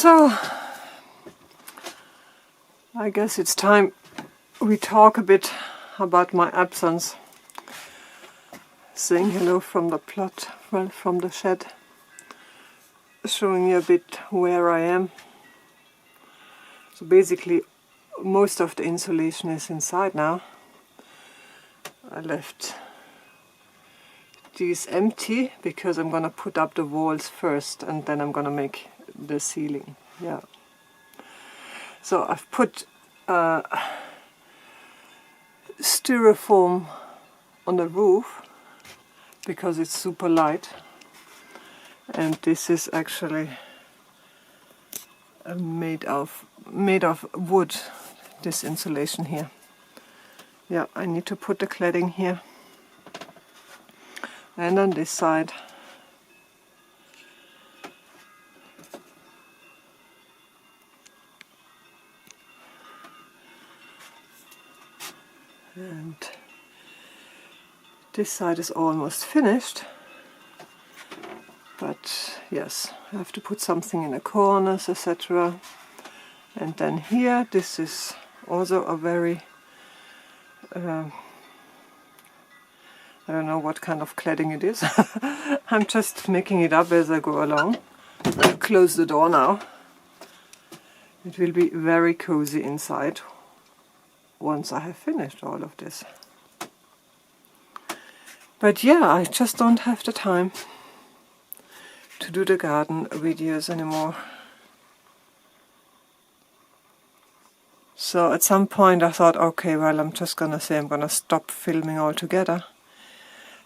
So, I guess it's time we talk a bit about my absence. Saying hello from the plot, well, from the shed. Showing you a bit where I am. So basically, most of the insulation is inside now. I left these empty because I'm gonna put up the walls first and then I'm gonna make the ceiling. Yeah. So I've put styrofoam on the roof because it's super light, and this is actually made of wood, this insulation here. Yeah, I need to put the cladding here and on this side. And this side is almost finished, but yes, I have to put something in the corners, etc. And then here, this is also a very I don't know what kind of cladding it is. I'm just making it up as I go along. I'll close the door now. It will be very cozy inside once I have finished all of this. But yeah, I just don't have the time to do the garden videos anymore. So at some point I thought, okay, well, I'm just gonna say I'm gonna stop filming altogether.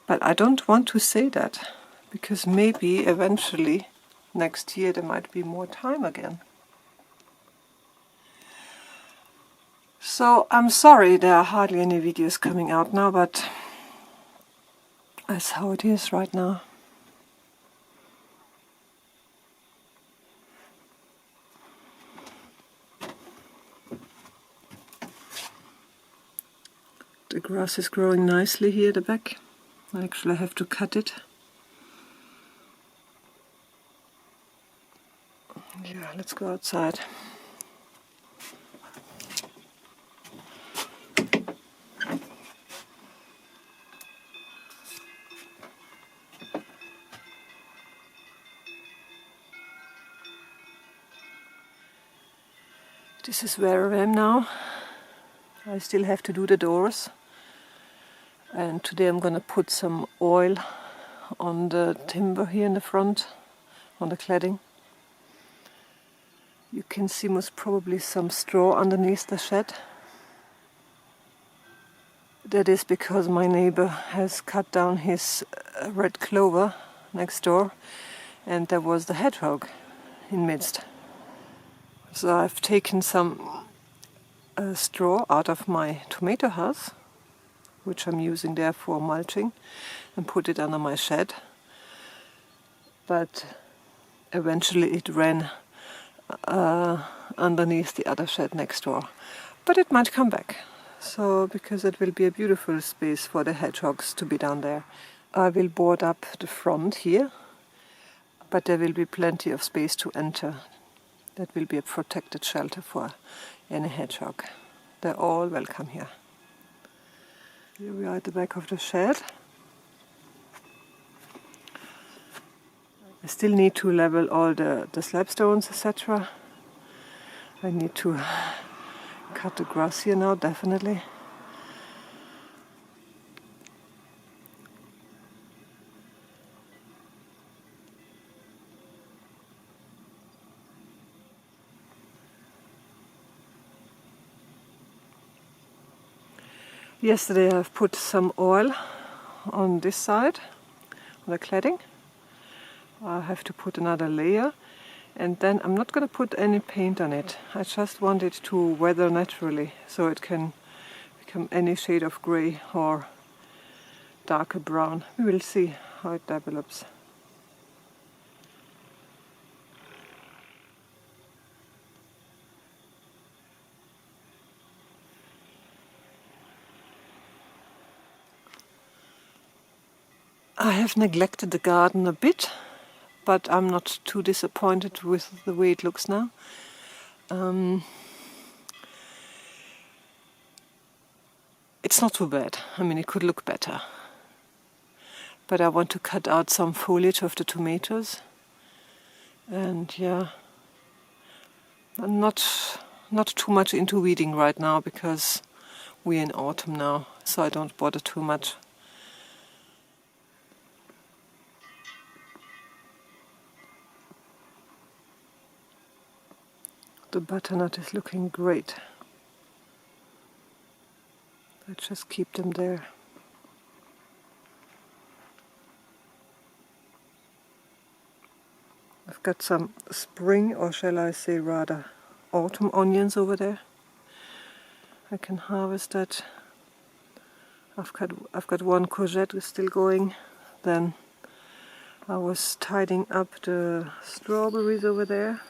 But I don't want to say that, because maybe eventually next year there might be more time again. So I'm sorry there are hardly any videos coming out now, but that's how it is right now. The grass is growing nicely here at the back. I actually have to cut it. Yeah, let's go outside. This is where I am now. I still have to do the doors. And today I'm gonna put some oil on the timber here in the front, on the cladding. You can see most probably some straw underneath the shed. That is because my neighbor has cut down his red clover next door, and there was the hedgehog in midst. So I've taken some straw out of my tomato house, which I'm using there for mulching, and put it under my shed. But eventually it ran underneath the other shed next door. But it might come back. So, because it will be a beautiful space for the hedgehogs to be down there. I will board up the front here, but there will be plenty of space to enter. That will be a protected shelter for any hedgehog. They're all welcome here. Here we are at the back of the shed. I still need to level all the slab stones, etc. I need to cut the grass here now, definitely. Yesterday I've put some oil on this side, on the cladding. I have to put another layer, and then I'm not going to put any paint on it. I just want it to weather naturally, so it can become any shade of grey or darker brown. We will see how it develops. I have neglected the garden a bit, but I'm not too disappointed with the way it looks now. It's not too bad. I mean, it could look better. But I want to cut out some foliage of the tomatoes. And yeah, I'm not too much into weeding right now because we're in autumn now, so I don't bother too much. The butternut is looking great. I just keep them there. I've got some spring, or shall I say rather autumn onions over there. I can harvest that. I've got one courgette still going. Then I was tidying up the strawberries over there,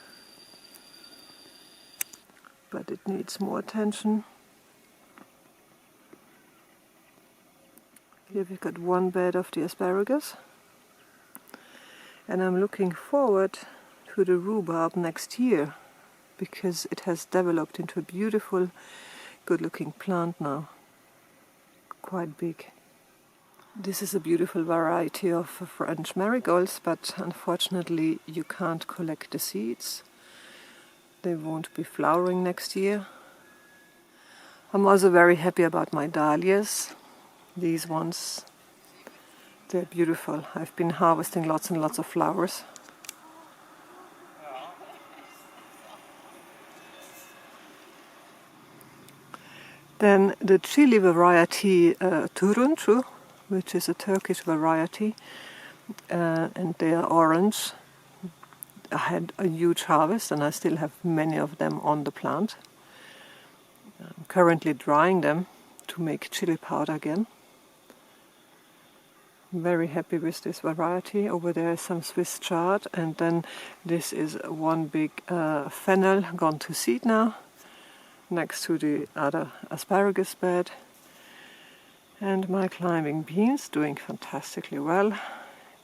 but it needs more attention. Here we've got one bed of the asparagus, and I'm looking forward to the rhubarb next year because it has developed into a beautiful, good-looking plant now, quite big. This is a beautiful variety of French marigolds, but unfortunately you can't collect the seeds. They won't be flowering next year. I'm also very happy about my dahlias. These ones, they're beautiful. I've been harvesting lots and lots of flowers. Then the chili variety turuncu, which is a Turkish variety, and they are orange. I had a huge harvest and I still have many of them on the plant. I'm currently drying them to make chili powder again. I'm very happy with this variety. Over there is some Swiss chard, and then this is one big fennel gone to seed now, next to the other asparagus bed. And my climbing beans doing fantastically well.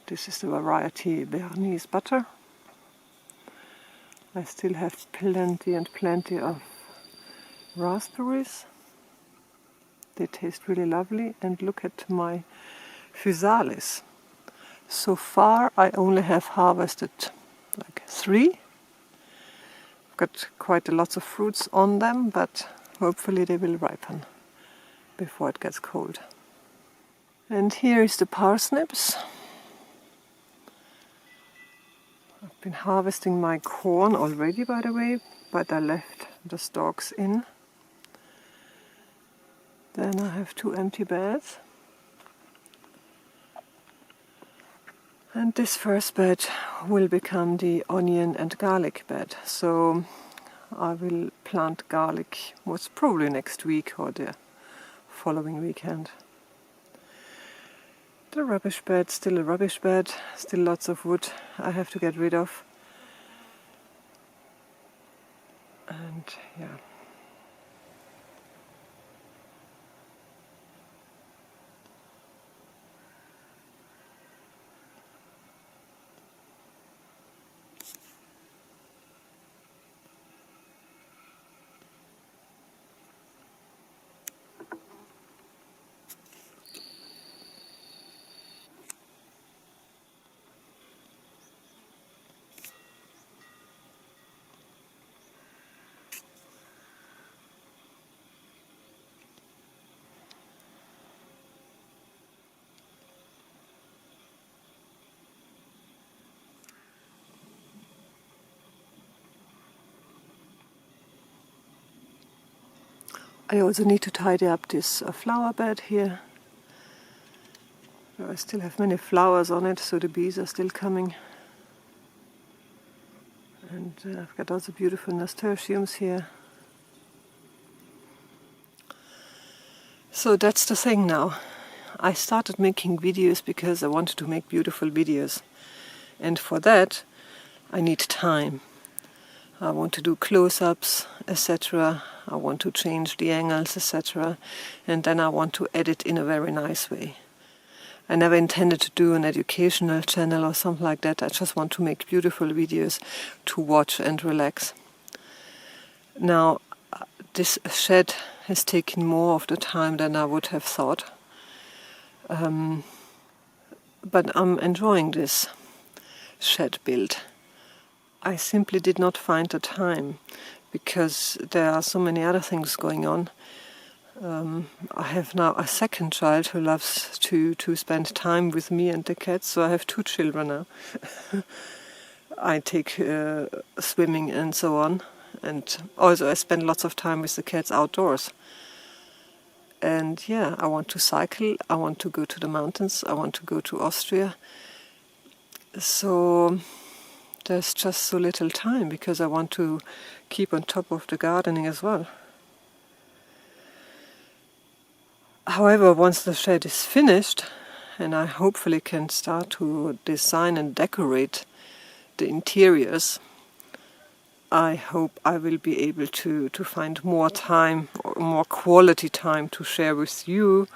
This is the variety Bernese butter. I still have plenty and plenty of raspberries. They taste really lovely. And look at my physalis. So far I only have harvested like 3. I've got quite a lot of fruits on them, but hopefully they will ripen before it gets cold. And here is the parsnips. I've been harvesting my corn already, by the way, but I left the stalks in. Then I have 2 empty beds. And this first bed will become the onion and garlic bed. So I will plant garlic most probably next week or the following weekend. The rubbish bed, still a rubbish bed, still lots of wood I have to get rid of. And yeah. I also need to tidy up this flower bed here. I still have many flowers on it, so the bees are still coming. And I've got also beautiful nasturtiums here. So that's the thing now. I started making videos because I wanted to make beautiful videos. And for that, I need time. I want to do close-ups, etc. I want to change the angles, etc. And then I want to edit in a very nice way. I never intended to do an educational channel or something like that. I just want to make beautiful videos to watch and relax. Now, this shed has taken more of the time than I would have thought. But I'm enjoying this shed build. I simply did not find the time because there are so many other things going on. I have now a second child who loves to spend time with me and the cats, so I have 2 children now. I take swimming and so on, and also I spend lots of time with the cats outdoors. And yeah, I want to cycle, I want to go to the mountains, I want to go to Austria. So there's just so little time because I want to keep on top of the gardening as well. However, once the shed is finished, and I hopefully can start to design and decorate the interiors, I hope I will be able to find more time, or more quality time to share with you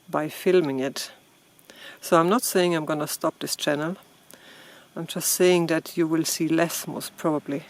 by filming it. So I'm not saying I'm gonna stop this channel. I'm just saying that you will see less, most probably.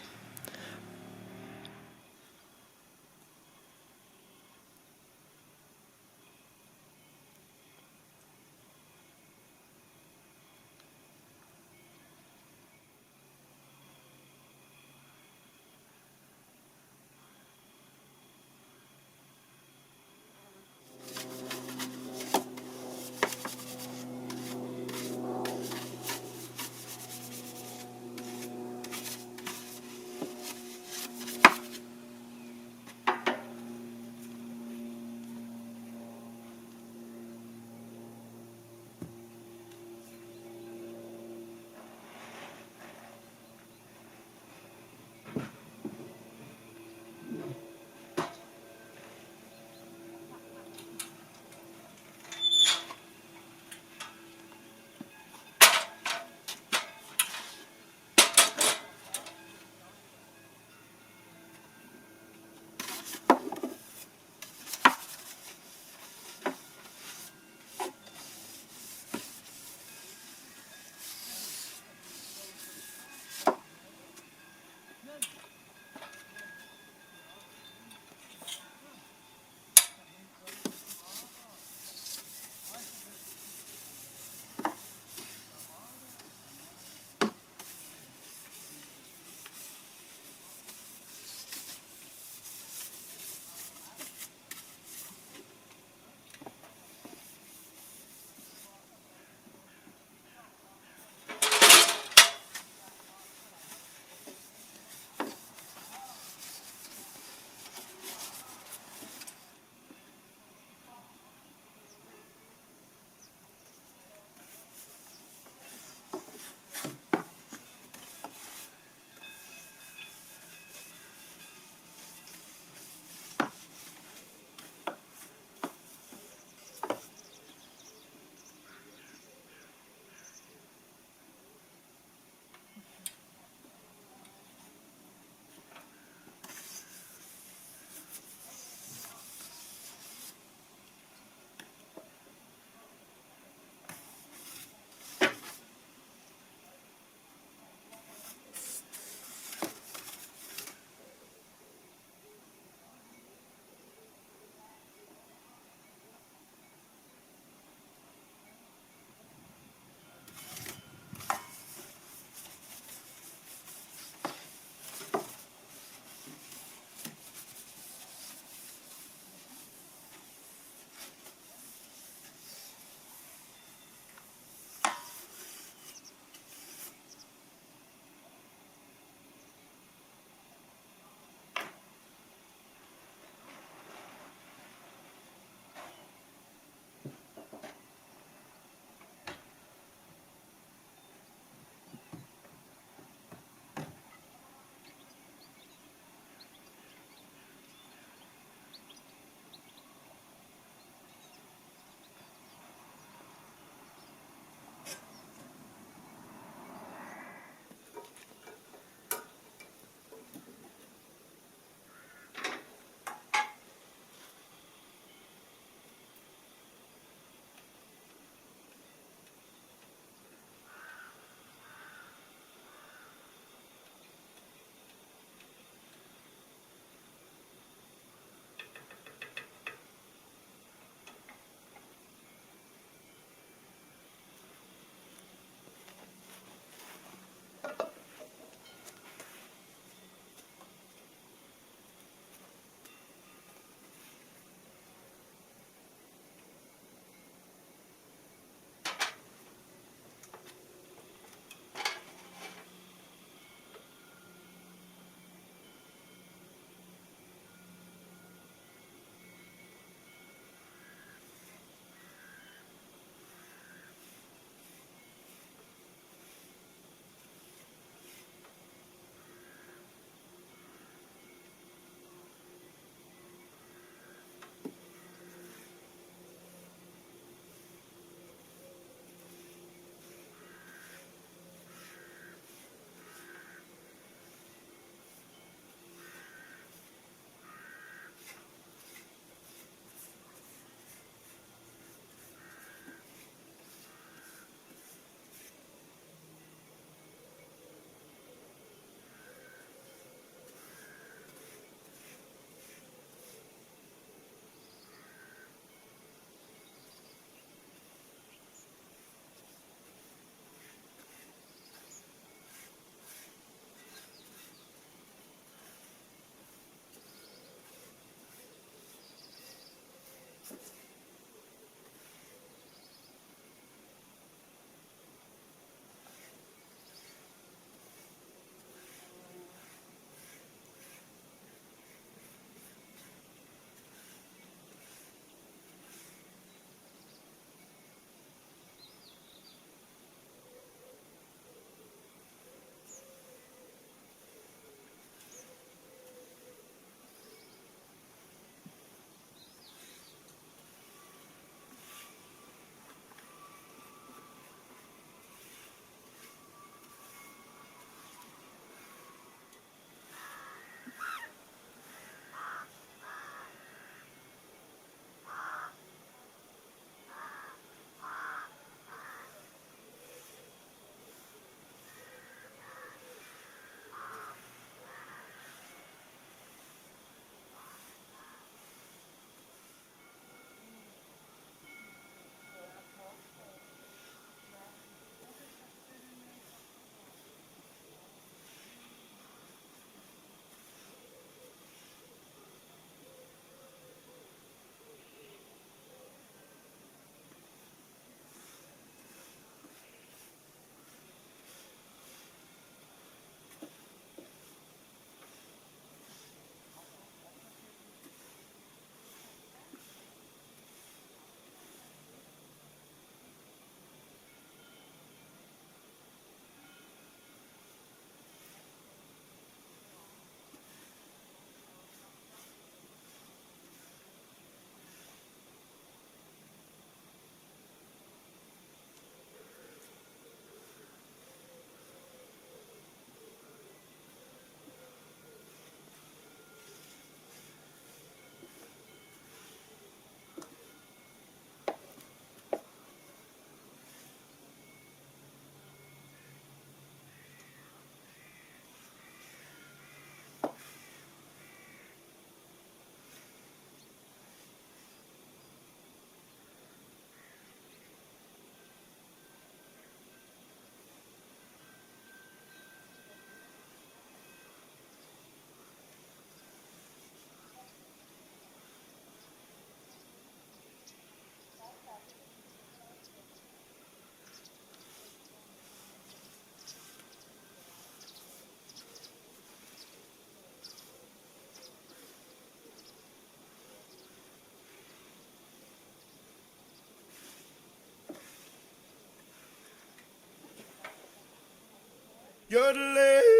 Yodeling.